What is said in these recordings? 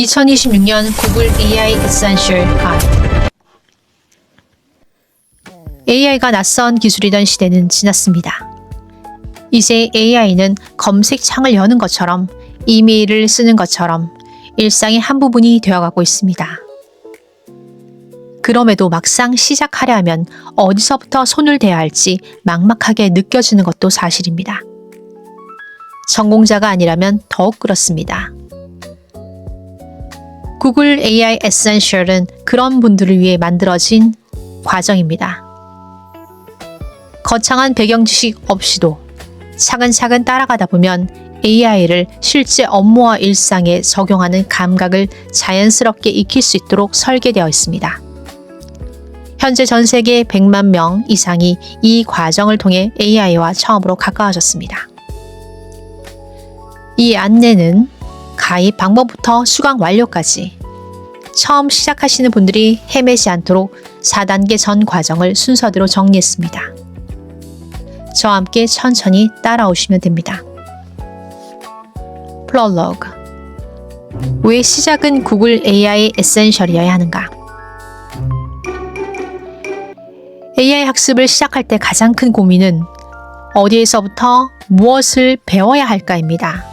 2026년 구글 AI Essential Guide. AI가 낯선 기술이던 시대는 지났습니다. 이제 AI는 검색창을 여는 것처럼, 이메일을 쓰는 것처럼 일상의 한 부분이 되어가고 있습니다. 그럼에도 막상 시작하려 하면 어디서부터 손을 대야 할지 막막하게 느껴지는 것도 사실입니다. 전공자가 아니라면 더욱 그렇습니다. 구글 AI Essential은 그런 분들을 위해 만들어진 과정입니다. 거창한 배경 지식 없이도 차근차근 따라가다 보면 AI를 실제 업무와 일상에 적용하는 감각을 자연스럽게 익힐 수 있도록 설계되어 있습니다. 현재 전 세계 100만 명 이상이 이 과정을 통해 AI와 처음으로 가까워졌습니다. 이 안내는 가입 방법부터 수강 완료까지 처음 시작하시는 분들이 헤매지 않도록 4단계 전 과정을 순서대로 정리했습니다. 저와 함께 천천히 따라오시면 됩니다. 프롤로그. 왜 시작은 구글 AI 에센셜이어야 하는가? AI 학습을 시작할 때 가장 큰 고민은 어디에서부터 무엇을 배워야 할까입니다.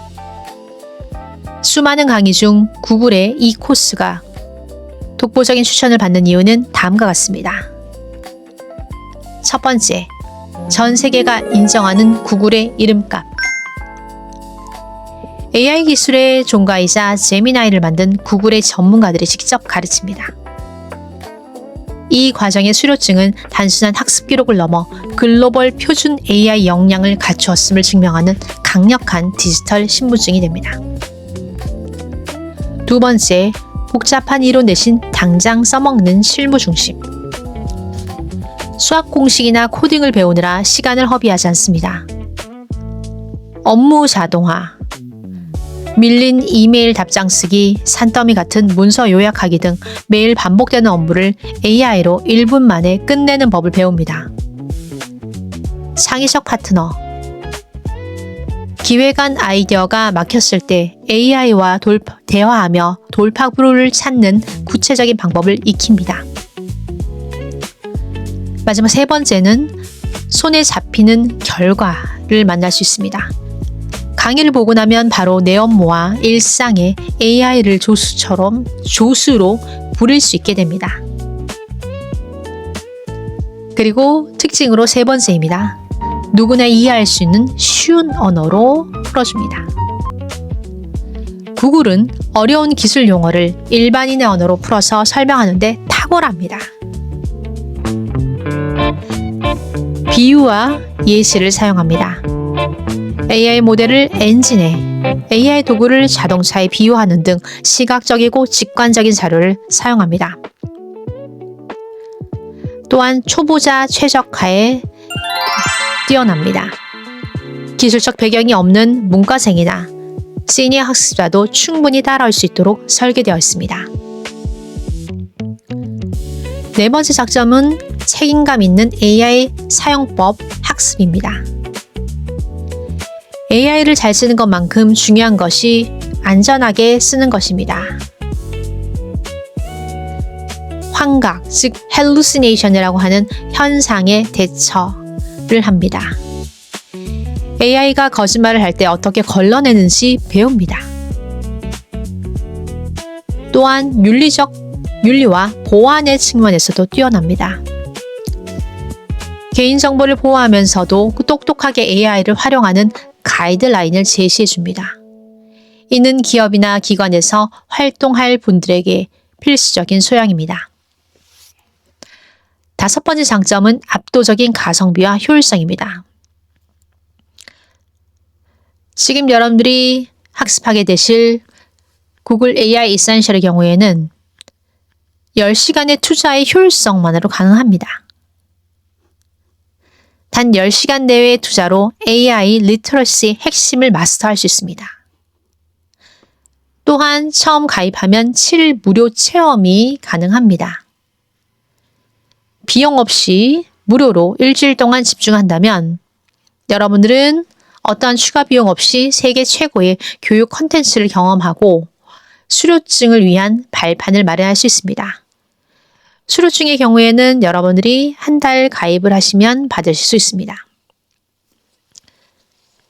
수많은 강의 중 구글의 이 코스가 독보적인 추천을 받는 이유는 다음과 같습니다. 첫 번째, 전 세계가 인정하는 구글의 이름값. AI 기술의 종가이자 제미나이를 만든 구글의 전문가들이 직접 가르칩니다. 이 과정의 수료증은 단순한 학습 기록을 넘어 글로벌 표준 AI 역량을 갖추었음을 증명하는 강력한 디지털 신분증이 됩니다. 두 번째, 복잡한 이론 대신 당장 써먹는 실무 중심. 수학 공식이나 코딩을 배우느라 시간을 허비하지 않습니다. 업무 자동화, 밀린 이메일 답장 쓰기, 산더미 같은 문서 요약하기 등 매일 반복되는 업무를 AI로 1분 만에 끝내는 법을 배웁니다. 창의적 파트너. 기획안 아이디어가 막혔을 때 AI와 대화하며 돌파구를 찾는 구체적인 방법을 익힙니다. 마지막 세 번째는 손에 잡히는 결과를 만날 수 있습니다. 강의를 보고 나면 바로 내 업무와 일상에 AI를 조수로 부릴 수 있게 됩니다. 그리고 특징으로 세 번째입니다. 누구나 이해할 수 있는 쉬운 언어로 풀어줍니다. 구글은 어려운 기술 용어를 일반인의 언어로 풀어서 설명하는데 탁월합니다. 비유와 예시를 사용합니다. AI 모델을 엔진에, AI 도구를 자동차에 비유하는 등 시각적이고 직관적인 자료를 사용합니다. 또한 초보자 최적화에 뛰어납니다. 기술적 배경이 없는 문과생이나 시니어 학습자도 충분히 따라올 수 있도록 설계되어 있습니다. 네 번째 장점은 책임감 있는 AI 사용법 학습입니다. AI를 잘 쓰는 것만큼 중요한 것이 안전하게 쓰는 것입니다. 환각, 즉 hallucination이라고 하는 현상에 대처를 합니다. AI가 거짓말을 할 때 어떻게 걸러내는지 배웁니다. 또한 윤리와 보안의 측면에서도 뛰어납니다. 개인정보를 보호하면서도 똑똑하게 AI를 활용하는 가이드라인을 제시해줍니다. 이는 기업이나 기관에서 활동할 분들에게 필수적인 소양입니다. 다섯 번째 장점은 압도적인 가성비와 효율성입니다. 지금 여러분들이 학습하게 되실 구글 AI 에센셜의 경우에는 10시간의 투자의 효율성만으로 가능합니다. 단 10시간 내외의 투자로 AI 리터러시 핵심을 마스터할 수 있습니다. 또한 처음 가입하면 7일 무료 체험이 가능합니다. 비용 없이 무료로 일주일 동안 집중한다면 여러분들은 어떠한 추가 비용 없이 세계 최고의 교육 콘텐츠를 경험하고 수료증을 위한 발판을 마련할 수 있습니다. 수료증의 경우에는 여러분들이 한 달 가입을 하시면 받으실 수 있습니다.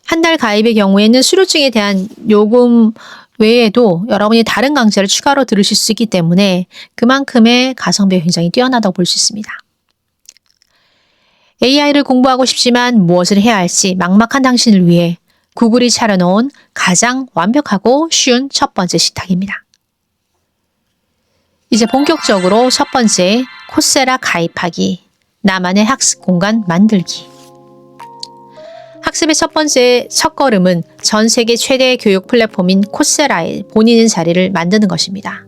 한 달 가입의 경우에는 수료증에 대한 요금 외에도 여러분이 다른 강좌를 추가로 들으실 수 있기 때문에 그만큼의 가성비가 굉장히 뛰어나다고 볼 수 있습니다. AI를 공부하고 싶지만 무엇을 해야 할지 막막한 당신을 위해 구글이 차려놓은 가장 완벽하고 쉬운 첫 번째 식탁입니다. 이제 본격적으로 첫 번째, 코세라 가입하기, 나만의 학습 공간 만들기. 학습의 첫 번째 첫걸음은 전 세계 최대 교육 플랫폼인 코세라에 본인의 자리를 만드는 것입니다.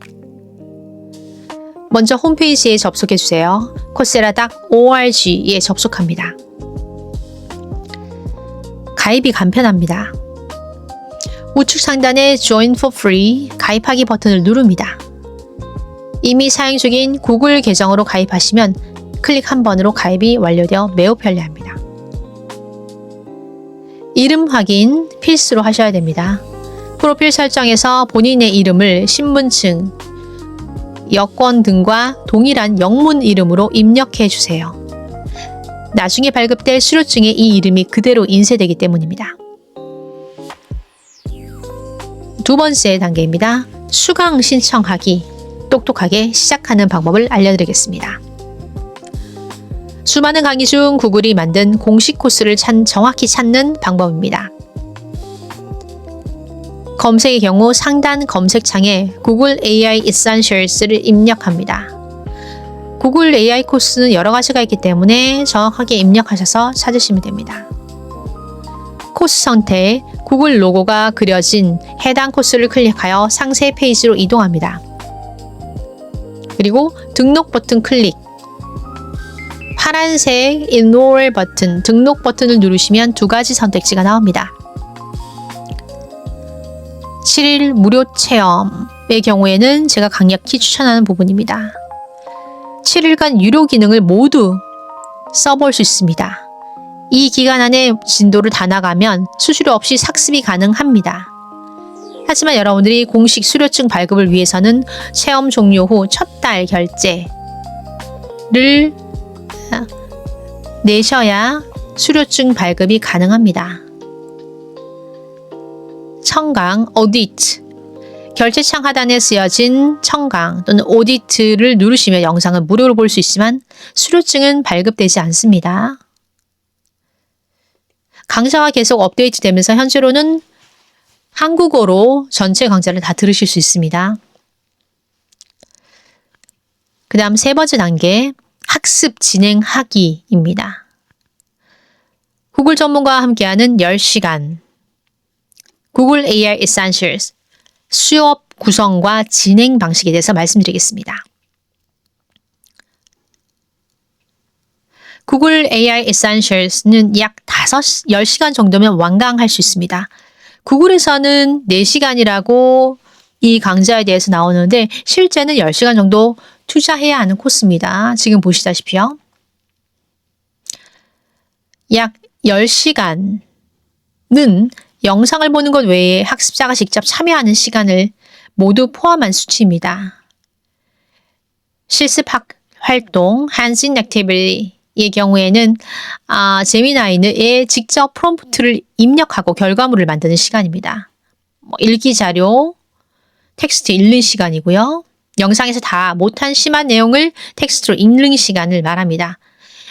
먼저 홈페이지에 접속해주세요. coursera.org에 접속합니다. 가입이 간편합니다. 우측 상단의 Join for Free 가입하기 버튼을 누릅니다. 이미 사용 중인 구글 계정으로 가입하시면 클릭 한 번으로 가입이 완료되어 매우 편리합니다. 이름 확인 필수로 하셔야 됩니다. 프로필 설정에서 본인의 이름을 신분증, 여권 등과 동일한 영문 이름으로 입력해 주세요. 나중에 발급될 수료증에 이 이름이 그대로 인쇄되기 때문입니다. 두 번째 단계입니다. 수강 신청하기. 똑똑하게 시작하는 방법을 알려드리겠습니다. 수많은 강의 중 구글이 만든 공식 코스를 정확히 찾는 방법입니다. 검색의 경우 상단 검색창에 구글 AI Essentials를 입력합니다. 구글 AI 코스는 여러 가지가 있기 때문에 정확하게 입력하셔서 찾으시면 됩니다. 코스 선택, 구글 로고가 그려진 해당 코스를 클릭하여 상세 페이지로 이동합니다. 그리고 등록 버튼 클릭, 파란색 Enroll 버튼, 등록 버튼을 누르시면 두 가지 선택지가 나옵니다. 7일 무료 체험의 경우에는 제가 강력히 추천하는 부분입니다. 7일간 유료 기능을 모두 써볼 수 있습니다. 이 기간 안에 진도를 다 나가면 수수료 없이 학습이 가능합니다. 하지만 여러분들이 공식 수료증 발급을 위해서는 체험 종료 후 첫 달 결제를 내셔야 수료증 발급이 가능합니다. 청강, 오디트. 결제창 하단에 쓰여진 청강 또는 오디트를 누르시면 영상을 무료로 볼 수 있지만 수료증은 발급되지 않습니다. 강좌가 계속 업데이트되면서 현재로는 한국어로 전체 강좌를 다 들으실 수 있습니다. 그 다음 세 번째 단계, 학습 진행하기입니다. 구글 전문가와 함께하는 10시간. 구글 AI Essentials. 수업 구성과 진행 방식에 대해서 말씀드리겠습니다. 구글 AI Essentials는 약 10시간 정도면 완강할 수 있습니다. 구글에서는 4시간이라고 이 강좌에 대해서 나오는데 실제는 10시간 정도 투자해야 하는 코스입니다. 지금 보시다시피요. 약 10시간은 영상을 보는 것 외에 학습자가 직접 참여하는 시간을 모두 포함한 수치입니다. 실습 활동, hands-on activity의 경우에는 제미나이에 직접 프롬프트를 입력하고 결과물을 만드는 시간입니다. 읽기 자료, 텍스트 읽는 시간이고요. 영상에서 다 못한 심한 내용을 텍스트로 읽는 시간을 말합니다.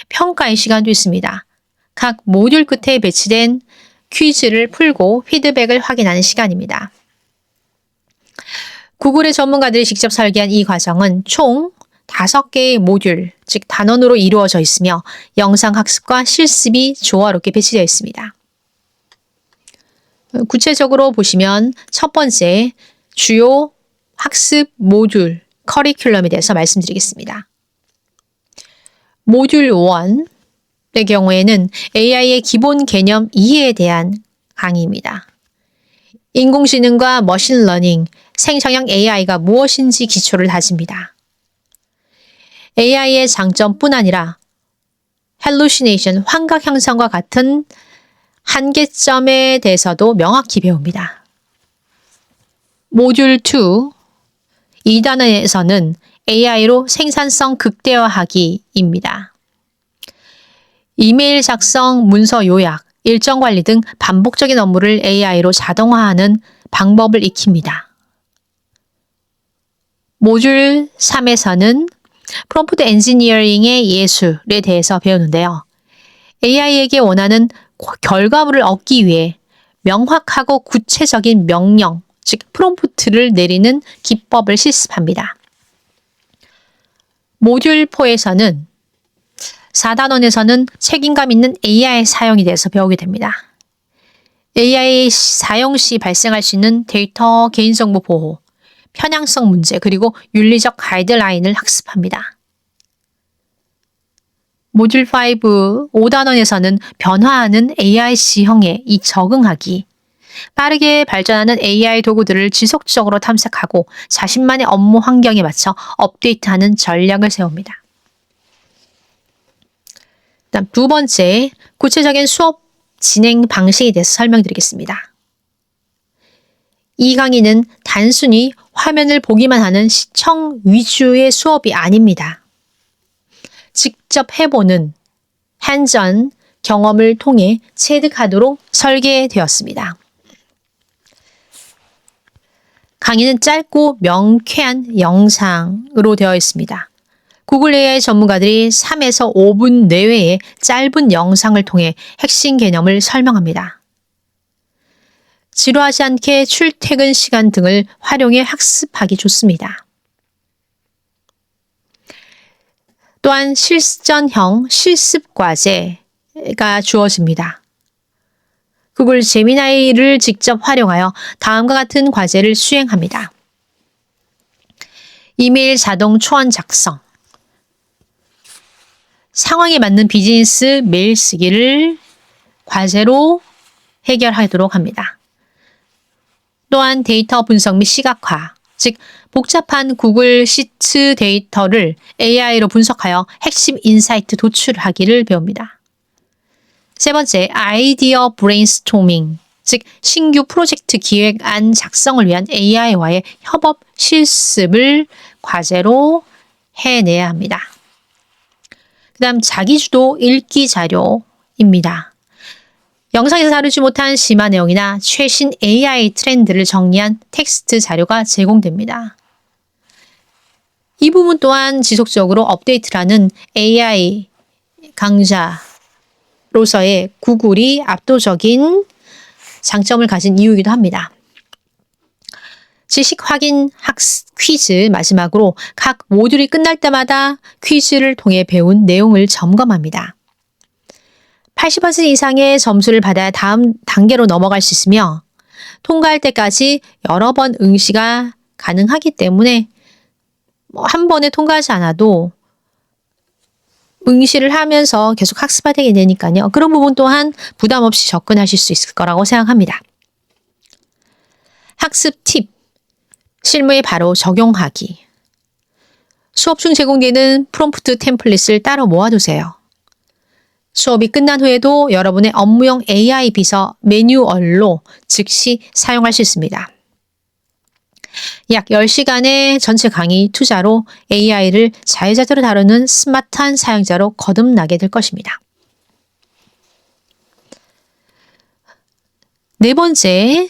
평가의 시간도 있습니다. 각 모듈 끝에 배치된 퀴즈를 풀고 피드백을 확인하는 시간입니다. 구글의 전문가들이 직접 설계한 이 과정은 총 5개의 모듈, 즉 단원으로 이루어져 있으며 영상 학습과 실습이 조화롭게 배치되어 있습니다. 구체적으로 보시면 첫 번째, 주요 학습 모듈, 커리큘럼에 대해서 말씀드리겠습니다. 모듈 1의 경우에는 AI의 기본 개념 이해에 대한 강의입니다. 인공지능과 머신러닝, 생성형 AI가 무엇인지 기초를 다집니다. AI의 장점뿐 아니라 hallucination, 환각 형상과 같은 한계점에 대해서도 명확히 배웁니다. 모듈 2, 2단원에서는 AI로 생산성 극대화하기입니다. 이메일 작성, 문서 요약, 일정 관리 등 반복적인 업무를 AI로 자동화하는 방법을 익힙니다. 모듈 3에서는 프롬프트 엔지니어링의 예술에 대해서 배우는데요. AI에게 원하는 결과물을 얻기 위해 명확하고 구체적인 명령, 즉 프롬프트를 내리는 기법을 실습합니다. 모듈 4에서는 4단원에서는 책임감 있는 AI 사용에 대해서 배우게 됩니다. AI 사용 시 발생할 수 있는 데이터 개인정보 보호, 편향성 문제, 그리고 윤리적 가이드라인을 학습합니다. 모듈 5, 5단원에서는 변화하는 AI 시형에 적응하기, 빠르게 발전하는 AI 도구들을 지속적으로 탐색하고 자신만의 업무 환경에 맞춰 업데이트하는 전략을 세웁니다. 다음 두 번째, 구체적인 수업 진행 방식에 대해서 설명드리겠습니다. 이 강의는 단순히 화면을 보기만 하는 시청 위주의 수업이 아닙니다. 직접 해보는 hands-on 경험을 통해 체득하도록 설계되었습니다. 강의는 짧고 명쾌한 영상으로 되어 있습니다. 구글 AI 전문가들이 3에서 5분 내외의 짧은 영상을 통해 핵심 개념을 설명합니다. 지루하지 않게 출퇴근 시간 등을 활용해 학습하기 좋습니다. 또한 실전형 실습 과제가 주어집니다. 구글 제미나이를 직접 활용하여 다음과 같은 과제를 수행합니다. 이메일 자동 초안 작성, 상황에 맞는 비즈니스 메일 쓰기를 과제로 해결하도록 합니다. 또한 데이터 분석 및 시각화, 즉 복잡한 구글 시트 데이터를 AI로 분석하여 핵심 인사이트 도출하기를 배웁니다. 세 번째, 아이디어 브레인스토밍, 즉 신규 프로젝트 기획안 작성을 위한 AI와의 협업 실습을 과제로 해내야 합니다. 그 다음 자기주도 읽기 자료입니다. 영상에서 다루지 못한 심화 내용이나 최신 AI 트렌드를 정리한 텍스트 자료가 제공됩니다. 이 부분 또한 지속적으로 업데이트라는 AI 강자로서의 구글이 압도적인 장점을 가진 이유이기도 합니다. 지식 확인 학습 퀴즈 마지막으로 각 모듈이 끝날 때마다 퀴즈를 통해 배운 내용을 점검합니다. 80% 이상의 점수를 받아야 다음 단계로 넘어갈 수 있으며 통과할 때까지 여러 번 응시가 가능하기 때문에 한 번에 통과하지 않아도 응시를 하면서 계속 학습하게 되니까요. 그런 부분 또한 부담 없이 접근하실 수 있을 거라고 생각합니다. 학습 팁, 실무에 바로 적용하기. 수업 중 제공되는 프롬프트 템플릿을 따로 모아두세요. 수업이 끝난 후에도 여러분의 업무용 AI 비서 매뉴얼로 즉시 사용할 수 있습니다. 약 10시간의 전체 강의 투자로 AI를 자유자재로 다루는 스마트한 사용자로 거듭나게 될 것입니다. 네 번째,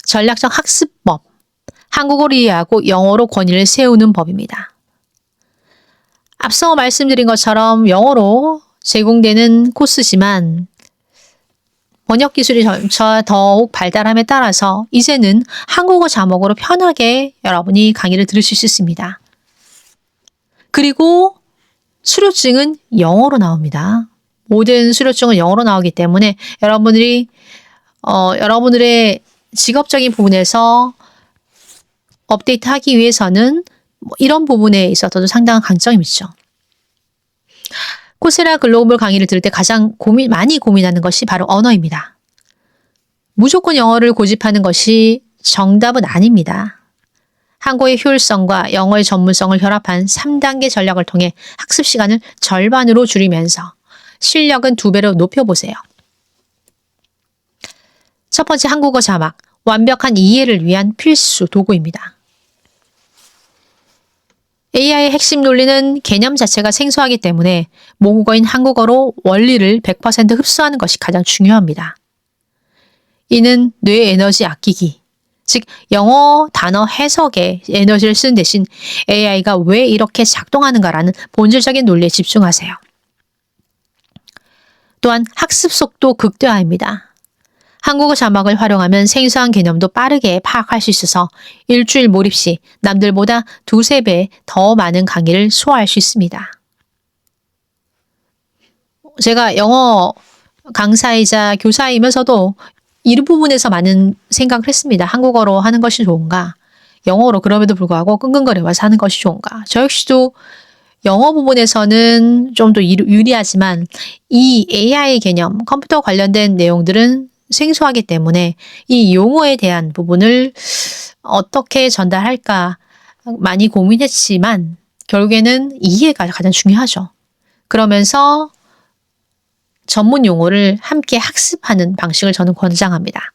전략적 학습법. 한국어로 이해하고 영어로 권위를 세우는 법입니다. 앞서 말씀드린 것처럼 영어로 제공되는 코스지만 번역 기술이 점차 더욱 발달함에 따라서 이제는 한국어 자막으로 편하게 여러분이 강의를 들으실 수 있습니다. 그리고 수료증은 영어로 나옵니다. 모든 수료증은 영어로 나오기 때문에 여러분들이 여러분들의 직업적인 부분에서 업데이트하기 위해서는 이런 부분에 있어서도 상당한 강점이 있죠. 코세라 글로벌 강의를 들을 때 가장 많이 고민하는 것이 바로 언어입니다. 무조건 영어를 고집하는 것이 정답은 아닙니다. 한국어의 효율성과 영어의 전문성을 결합한 3단계 전략을 통해 학습 시간을 절반으로 줄이면서 실력은 2배로 높여보세요. 첫 번째, 한국어 자막. 완벽한 이해를 위한 필수 도구입니다. AI의 핵심 논리는 개념 자체가 생소하기 때문에 모국어인 한국어로 원리를 100% 흡수하는 것이 가장 중요합니다. 이는 뇌 에너지 아끼기, 즉 영어 단어 해석에 에너지를 쓰는 대신 AI가 왜 이렇게 작동하는가라는 본질적인 논리에 집중하세요. 또한 학습 속도 극대화입니다. 한국어 자막을 활용하면 생소한 개념도 빠르게 파악할 수 있어서 일주일 몰입 시 남들보다 2~3배 더 많은 강의를 소화할 수 있습니다. 제가 영어 강사이자 교사이면서도 이 부분에서 많은 생각을 했습니다. 한국어로 하는 것이 좋은가? 영어로 그럼에도 불구하고 끙끙거리면서 하는 것이 좋은가? 저 역시도 영어 부분에서는 좀 더 유리하지만 이 AI 개념, 컴퓨터 관련된 내용들은 생소하기 때문에 이 용어에 대한 부분을 어떻게 전달할까 많이 고민했지만 결국에는 이해가 가장 중요하죠. 그러면서 전문 용어를 함께 학습하는 방식을 저는 권장합니다.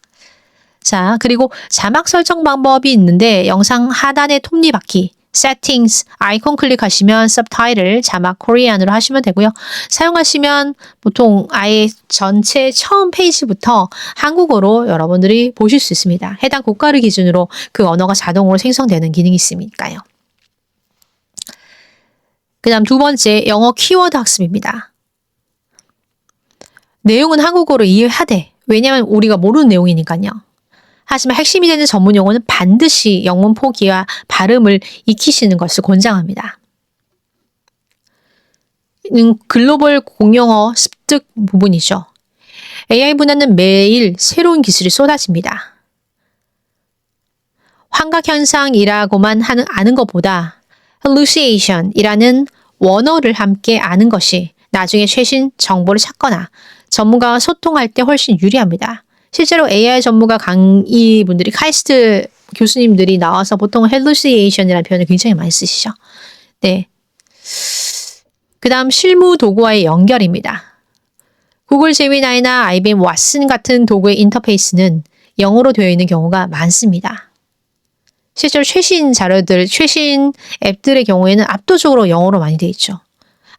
자, 그리고 자막 설정 방법이 있는데 영상 하단의 톱니바퀴 Settings 아이콘 클릭하시면 Subtitle 자막 코리안으로 하시면 되고요. 사용하시면 보통 아예 전체 처음 페이지부터 한국어로 여러분들이 보실 수 있습니다. 해당 국가를 기준으로 그 언어가 자동으로 생성되는 기능이 있으니까요. 그 다음 두 번째, 영어 키워드 학습입니다. 내용은 한국어로 이해하되 왜냐하면 우리가 모르는 내용이니까요. 하지만 핵심이 되는 전문 용어는 반드시 영문 포기와 발음을 익히시는 것을 권장합니다. 글로벌 공용어 습득 부분이죠. AI 분야는 매일 새로운 기술이 쏟아집니다. 환각현상이라고만 아는 것보다 hallucination이라는 원어를 함께 아는 것이 나중에 최신 정보를 찾거나 전문가와 소통할 때 훨씬 유리합니다. 실제로 AI 전문가 강의분들이 카이스트 교수님들이 나와서 보통 hallucination이라는 표현을 굉장히 많이 쓰시죠. 네. 그 다음 실무 도구와의 연결입니다. 구글 제미나이나 IBM 왓슨 같은 도구의 인터페이스는 영어로 되어 있는 경우가 많습니다. 실제로 최신 자료들, 최신 앱들의 경우에는 압도적으로 영어로 많이 되어 있죠.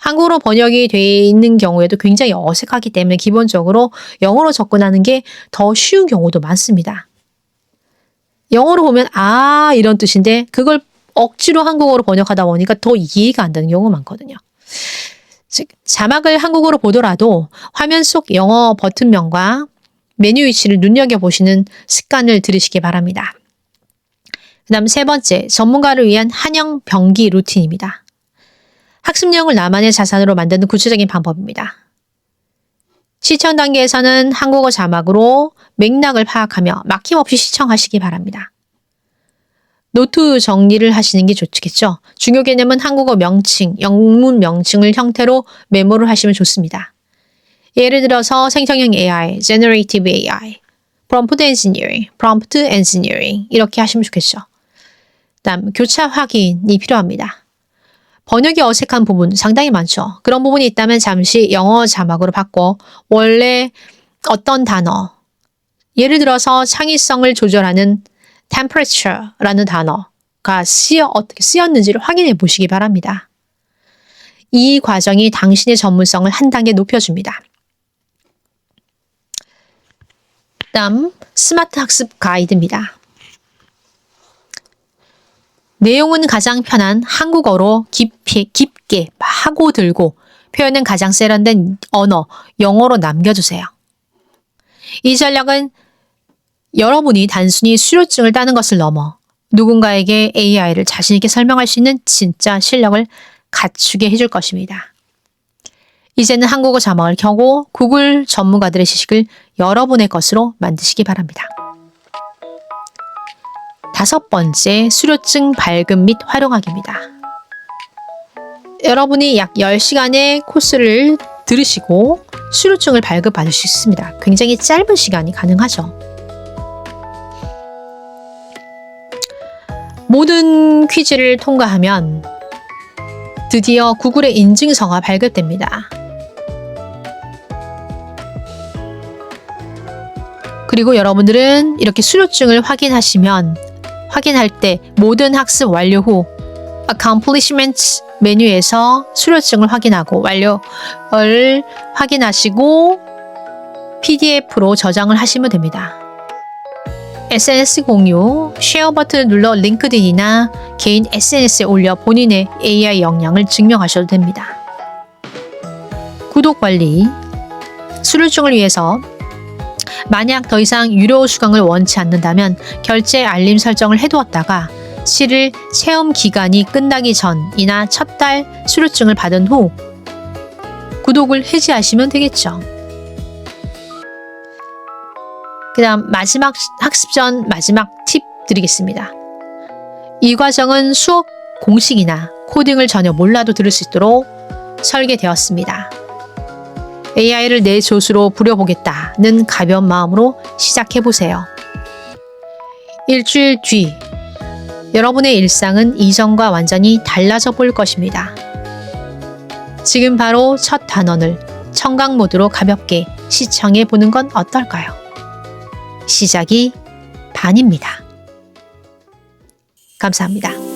한국어로 번역이 되어 있는 경우에도 굉장히 어색하기 때문에 기본적으로 영어로 접근하는 게 더 쉬운 경우도 많습니다. 영어로 보면 이런 뜻인데 그걸 억지로 한국어로 번역하다 보니까 더 이해가 안 되는 경우가 많거든요. 즉 자막을 한국어로 보더라도 화면 속 영어 버튼명과 메뉴 위치를 눈여겨보시는 습관을 들이시기 바랍니다. 그 다음 세 번째, 전문가를 위한 한영 병기 루틴입니다. 학습 내용을 나만의 자산으로 만드는 구체적인 방법입니다. 시청 단계에서는 한국어 자막으로 맥락을 파악하며 막힘없이 시청하시기 바랍니다. 노트 정리를 하시는 게 좋겠죠. 중요 개념은 한국어 명칭, 영문 명칭을 형태로 메모를 하시면 좋습니다. 예를 들어서 생성형 AI, Generative AI, Prompt Engineering 이렇게 하시면 좋겠죠. 다음 교차 확인이 필요합니다. 번역이 어색한 부분 상당히 많죠. 그런 부분이 있다면 잠시 영어 자막으로 바꿔 원래 어떤 단어, 예를 들어서 창의성을 조절하는 temperature라는 단어가 어떻게 쓰였는지를 확인해 보시기 바랍니다. 이 과정이 당신의 전문성을 한 단계 높여줍니다. 다음 스마트 학습 가이드입니다. 내용은 가장 편한 한국어로 깊게 파고들고 표현은 가장 세련된 언어, 영어로 남겨주세요. 이 전략은 여러분이 단순히 수료증을 따는 것을 넘어 누군가에게 AI를 자신 있게 설명할 수 있는 진짜 실력을 갖추게 해줄 것입니다. 이제는 한국어 자막을 켜고 구글 전문가들의 지식을 여러분의 것으로 만드시기 바랍니다. 다섯 번째, 수료증 발급 및 활용하기입니다. 여러분이 약 10시간의 코스를 들으시고 수료증을 발급받을 수 있습니다. 굉장히 짧은 시간이 가능하죠. 모든 퀴즈를 통과하면 드디어 구글의 인증서가 발급됩니다. 그리고 여러분들은 이렇게 수료증을 확인할 때 모든 학습 완료 후 Accomplishments 메뉴에서 수료증을 확인하고 완료를 확인하시고 PDF로 저장을 하시면 됩니다. SNS 공유, 쉐어 버튼을 눌러 링크드인이나 개인 SNS에 올려 본인의 AI 역량을 증명하셔도 됩니다. 구독 관리, 수료증을 위해서 만약 더 이상 유료 수강을 원치 않는다면 결제 알림 설정을 해두었다가 7일 체험 기간이 끝나기 전이나 첫 달 수료증을 받은 후 구독을 해지하시면 되겠죠. 그 다음 마지막 학습 전 마지막 팁 드리겠습니다. 이 과정은 수업 공식이나 코딩을 전혀 몰라도 들을 수 있도록 설계되었습니다. AI를 내 조수로 부려보겠다는 가벼운 마음으로 시작해보세요. 일주일 뒤 여러분의 일상은 이전과 완전히 달라져 볼 것입니다. 지금 바로 첫 단원을 청각 모드로 가볍게 시청해 보는 건 어떨까요? 시작이 반입니다. 감사합니다.